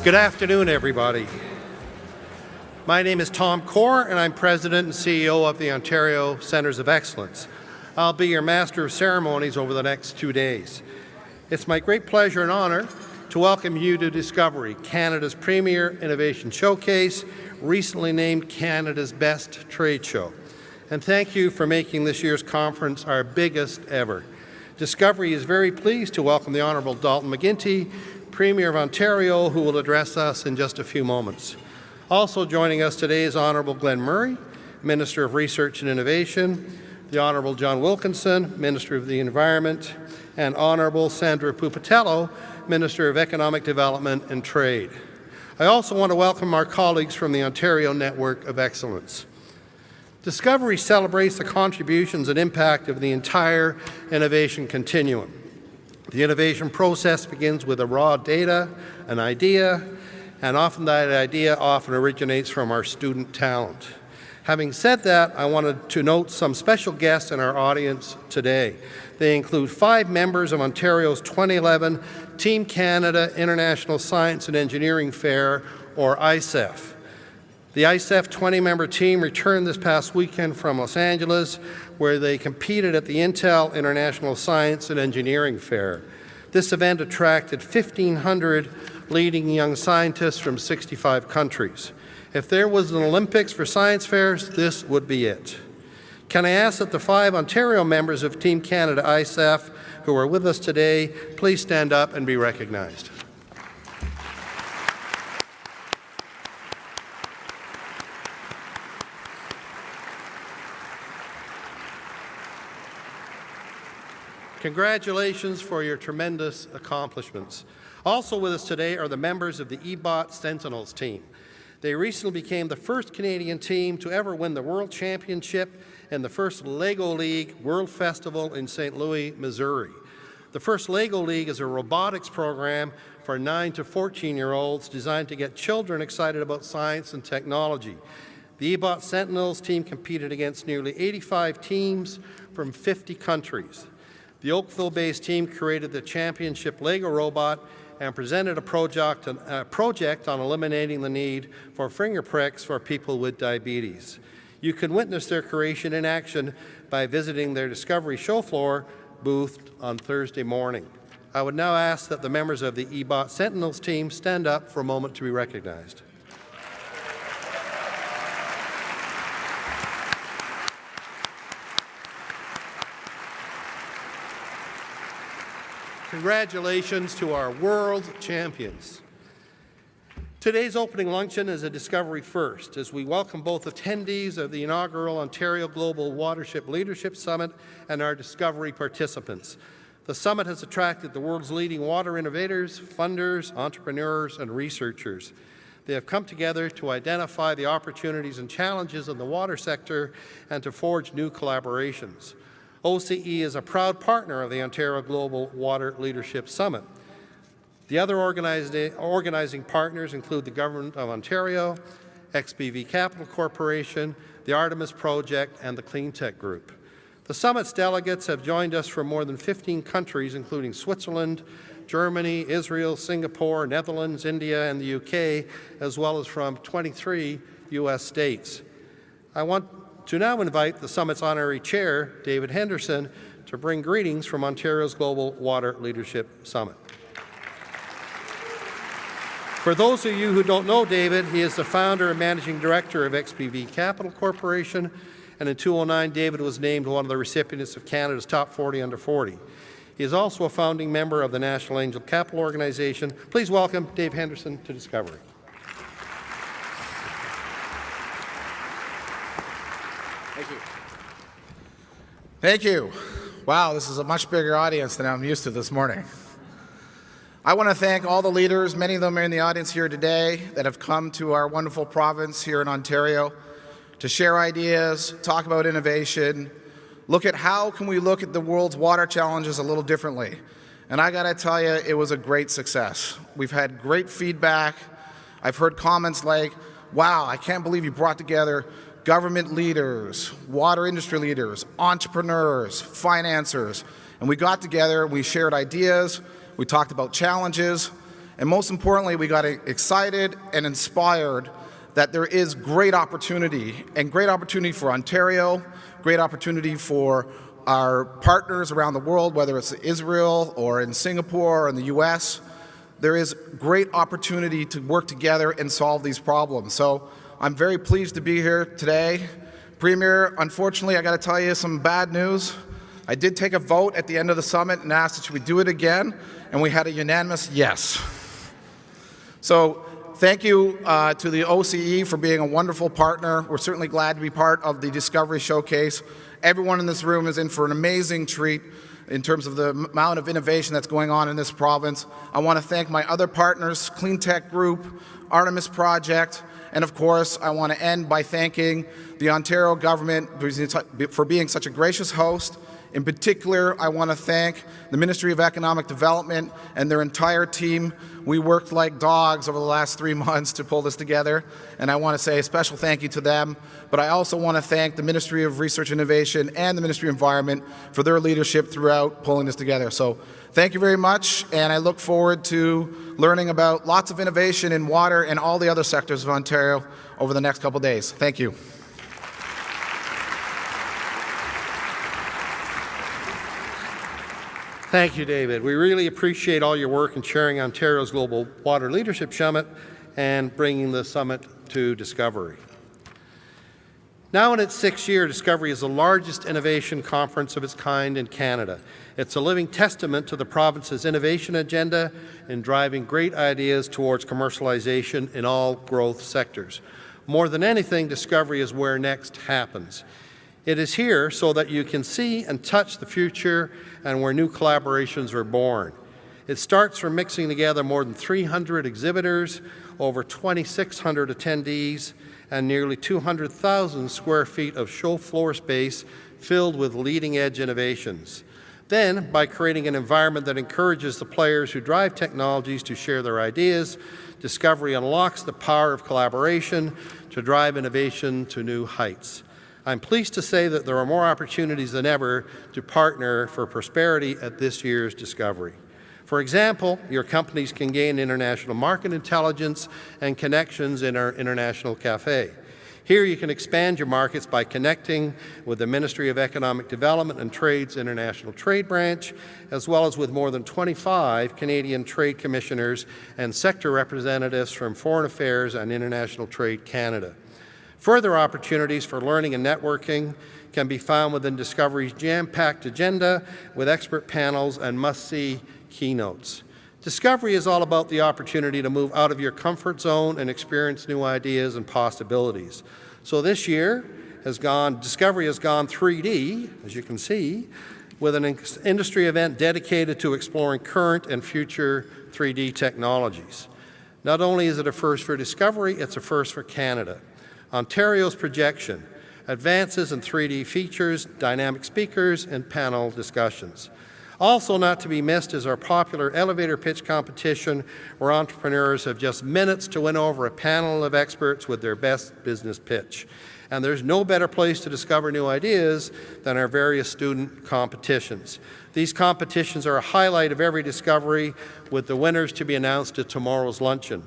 Good afternoon, everybody. My name is Tom Corr, and I'm President and CEO of the Ontario Centres of Excellence. I'll be your Master of Ceremonies over the next 2 days. It's my great pleasure and honour to welcome you to Discovery, Canada's premier innovation showcase, recently named Canada's best trade show. And thank you for making this year's conference our biggest ever. Discovery is very pleased to welcome the Honourable Dalton McGuinty, Premier of Ontario, who will address us in just a few moments. Also joining us today is Honourable Glenn Murray, Minister of Research and Innovation, the Honourable John Wilkinson, Minister of the Environment, and Honourable Sandra Pupatello, Minister of Economic Development and Trade. I also want to welcome our colleagues from the Ontario Network of Excellence. Discovery celebrates the contributions and impact of the entire innovation continuum. The innovation process begins with a raw data, an idea, and often that idea originates from our student talent. Having said that, I wanted to note some special guests in our audience today. They include 5 members of Ontario's 2011 Team Canada International Science and Engineering Fair, or ICEF. The ICEF 20-member team returned this past weekend from Los Angeles, where they competed at the Intel International Science and Engineering Fair. This event attracted 1,500 leading young scientists from 65 countries. If there was an Olympics for science fairs, this would be it. Can I ask that the 5 Ontario members of Team Canada ICEF who are with us today please stand up and be recognized. Congratulations for your tremendous accomplishments. Also with us today are the members of the EBOT Sentinels team. They recently became the first Canadian team to ever win the World Championship in the first LEGO League World Festival in St. Louis, Missouri. The first LEGO League is a robotics program for 9 to 14-year-olds designed to get children excited about science and technology. The EBOT Sentinels team competed against nearly 85 teams from 50 countries. The Oakville-based team created the championship LEGO robot and presented a project on eliminating the need for finger pricks for people with diabetes. You can witness their creation in action by visiting their Discovery show floor booth on Thursday morning. I would now ask that the members of the EBOT Sentinels team stand up for a moment to be recognized. Congratulations to our world champions. Today's opening luncheon is a Discovery first, as we welcome both attendees of the inaugural Ontario Global Watership Leadership Summit and our Discovery participants. The summit has attracted the world's leading water innovators, funders, entrepreneurs, and researchers. They have come together to identify the opportunities and challenges in the water sector and to forge new collaborations. OCE is a proud partner of the Ontario Global Water Leadership Summit. The other organizing partners include the Government of Ontario, XBV Capital Corporation, the Artemis Project, and the Cleantech Group. The summit's delegates have joined us from more than 15 countries, including Switzerland, Germany, Israel, Singapore, Netherlands, India, and the UK, as well as from 23 U.S. states. I want to now invite the summit's honorary chair, David Henderson, to bring greetings from Ontario's Global Water Leadership Summit. For those of you who don't know David, he is the founder and managing director of XBV Capital Corporation, and in 2009, David was named one of the recipients of Canada's Top 40 Under 40. He is also a founding member of the National Angel Capital Organization. Please welcome Dave Henderson to Discovery. Thank you. Thank you. Wow, this is a much bigger audience than I'm used to this morning. I want to thank all the leaders, many of them are in the audience here today, that have come to our wonderful province here in Ontario to share ideas, talk about innovation, look at how can we look at the world's water challenges a little differently. And I got to tell you, it was a great success. We've had great feedback. I've heard comments like, wow, I can't believe you brought together government leaders, water industry leaders, entrepreneurs, financiers, and we got together, we shared ideas, we talked about challenges, And most importantly, we got excited and inspired that there is great opportunity, and great opportunity for Ontario, great opportunity for our partners around the world, whether it's Israel or in Singapore or in the US. There is great opportunity to work together and solve these problems. So I'm very pleased to be here today. Premier, unfortunately, I got to tell you some bad news. I did take a vote at the end of the summit and asked, should we do it again? And we had a unanimous yes. So thank you to the OCE for being a wonderful partner. We're certainly glad to be part of the Discovery Showcase. Everyone in this room is in for an amazing treat in terms of the amount of innovation that's going on in this province. I want to thank my other partners, Clean Tech Group, Artemis Project, and of course, I want to end by thanking the Ontario government for being such a gracious host. In particular, I want to thank the Ministry of Economic Development and their entire team. We worked like dogs over the last 3 months to pull this together, and I want to say a special thank you to them. But I also want to thank the Ministry of Research and Innovation and the Ministry of Environment for their leadership throughout pulling this together. So thank you very much, and I look forward to learning about lots of innovation in water and all the other sectors of Ontario over the next couple of days. Thank you. Thank you, David. We really appreciate all your work in chairing Ontario's Global Water Leadership Summit and bringing the summit to Discovery. Now in its 6th year, Discovery is the largest innovation conference of its kind in Canada. It's a living testament to the province's innovation agenda in driving great ideas towards commercialization in all growth sectors. More than anything, Discovery is where next happens. It is here so that you can see and touch the future and where new collaborations are born. It starts from mixing together more than 300 exhibitors, over 2,600 attendees, and nearly 200,000 square feet of show floor space filled with leading-edge innovations. Then, by creating an environment that encourages the players who drive technologies to share their ideas, Discovery unlocks the power of collaboration to drive innovation to new heights. I'm pleased to say that there are more opportunities than ever to partner for prosperity at this year's Discovery. For example, your companies can gain international market intelligence and connections in our International Cafe. Here you can expand your markets by connecting with the Ministry of Economic Development and Trade's International Trade Branch, as well as with more than 25 Canadian Trade Commissioners and sector representatives from Foreign Affairs and International Trade Canada. Further opportunities for learning and networking can be found within Discovery's jam-packed agenda with expert panels and must-see keynotes. Discovery is all about the opportunity to move out of your comfort zone and experience new ideas and possibilities. So this year Discovery has gone 3D, as you can see, with an industry event dedicated to exploring current and future 3D technologies. Not only is it a first for Discovery, it's a first for Canada. Ontario's projection, advances in 3D features, dynamic speakers, and panel discussions. Also not to be missed is our popular elevator pitch competition, where entrepreneurs have just minutes to win over a panel of experts with their best business pitch. And there's no better place to discover new ideas than our various student competitions. These competitions are a highlight of every Discovery, with the winners to be announced at tomorrow's luncheon.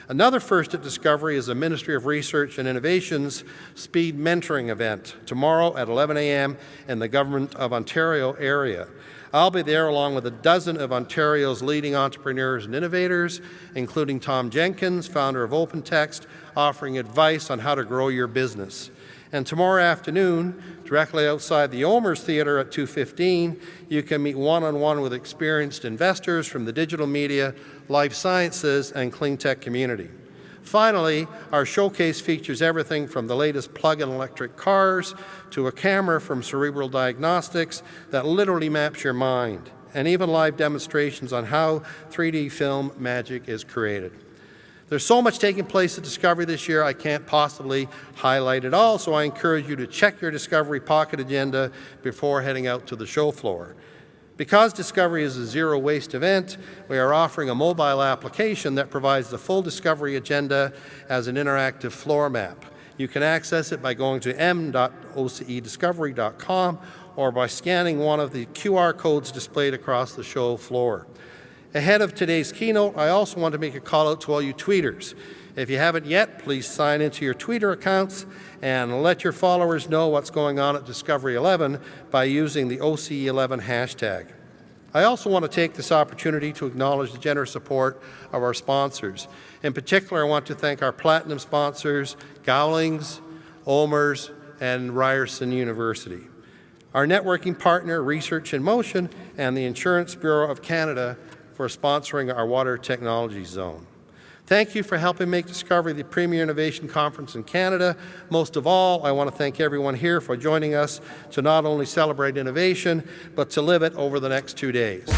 Another first at Discovery is the Ministry of Research and Innovation's Speed Mentoring event tomorrow at 11 a.m. in the Government of Ontario area. I'll be there along with a dozen of Ontario's leading entrepreneurs and innovators, including Tom Jenkins, founder of OpenText, offering advice on how to grow your business. And tomorrow afternoon, directly outside the Omers Theatre at 2:15, you can meet one-on-one with experienced investors from the digital media, life sciences, and clean tech community. Finally, our showcase features everything from the latest plug-in electric cars to a camera from Cerebral Diagnostics that literally maps your mind, and even live demonstrations on how 3D film magic is created. There's so much taking place at Discovery this year, I can't possibly highlight it all, so I encourage you to check your Discovery Pocket agenda before heading out to the show floor. Because Discovery is a zero-waste event, we are offering a mobile application that provides the full Discovery agenda as an interactive floor map. You can access it by going to m.ocediscovery.com or by scanning one of the QR codes displayed across the show floor. Ahead of today's keynote, I also want to make a call out to all you tweeters. If you haven't yet, please sign into your Twitter accounts and let your followers know what's going on at Discovery 11 by using the OC11 hashtag. I also want to take this opportunity to acknowledge the generous support of our sponsors. In particular, I want to thank our platinum sponsors, Gowlings, Olmers, and Ryerson University. Our networking partner, Research in Motion, and the Insurance Bureau of Canada for sponsoring our Water Technology Zone. Thank you for helping make Discovery the premier innovation conference in Canada. Most of all, I want to thank everyone here for joining us to not only celebrate innovation, but to live it over the next 2 days.